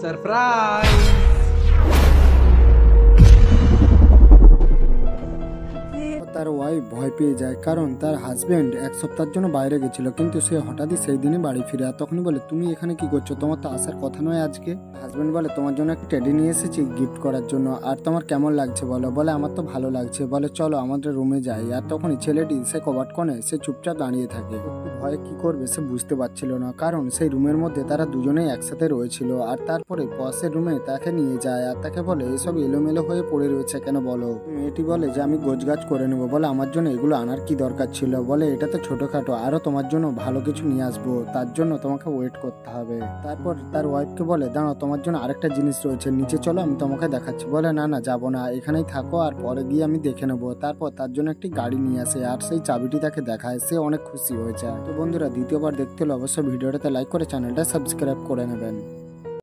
Surprise. তার wife ভয় পেয়ে যায়, কারণ তার হাজবেন্ড এক সপ্তাহের জন্য বাইরে গেছিল, কিন্তু সে হঠাৎই সেই দিনই বাড়ি ফিরে। আর তখনই বলে, তুমি এখানে কি করছো? তোমার তো আসার কথা নয় আজকে। হাজবেন্ড বলে, তোমার জন্য একটা টেডি নিয়ে এসেছি গিফট করার জন্য। আর তোমার কেমন লাগছে বলো? বলে, আমার তো ভালো লাগছে। বলে, চলো আমাদের রুমে যাই। আর তখনই ছেলেটি সে কবাট কোণে সে চুপচাপ দাঁড়িয়ে থাকে। একটু ভয়ে কি করবে সে বুঝতে পারছিল না, কারণ সেই রুমের মধ্যে তারা দুজনেই একসাথে রয়েছিল। আর তারপরে বসের রুমে তাকে নিয়ে যায় আর তাকে বলে, এসব এলোমেলো হয়ে পড়ে রয়েছে কেন বলো? মেয়েটি বলে যে, আমি গোছগাছ করে নেবো। বলে, আমার জন্য এগুলো আনার কি দরকার ছিল? বলে, এটা তো ছোটখাটো, আরো তোমার জন্য ভালো কিছু নিয়ে আসবো, তার জন্য তোমাকে ওয়েট করতে হবে। তারপর তার ওয়াইফকে বলে, দাঁড়াও, তোমার জন্য আরেকটা জিনিস রয়েছে, নিচে চলো আমি তোমাকে দেখাচ্ছি। বলে, না না যাবো না, এখানেই থাকো, আর পরে গিয়ে আমি দেখে নেবো। তারপর তার জন্য একটি গাড়ি নিয়ে আসে আর সেই চাবিটি তাকে দেখায়। সে অনেক খুশি হয়ে যায়। তো বন্ধুরা, দ্বিতীয়বার দেখতে হলে অবশ্যই ভিডিওটাতে লাইক করে চ্যানেলটা সাবস্ক্রাইব করে নেবেন।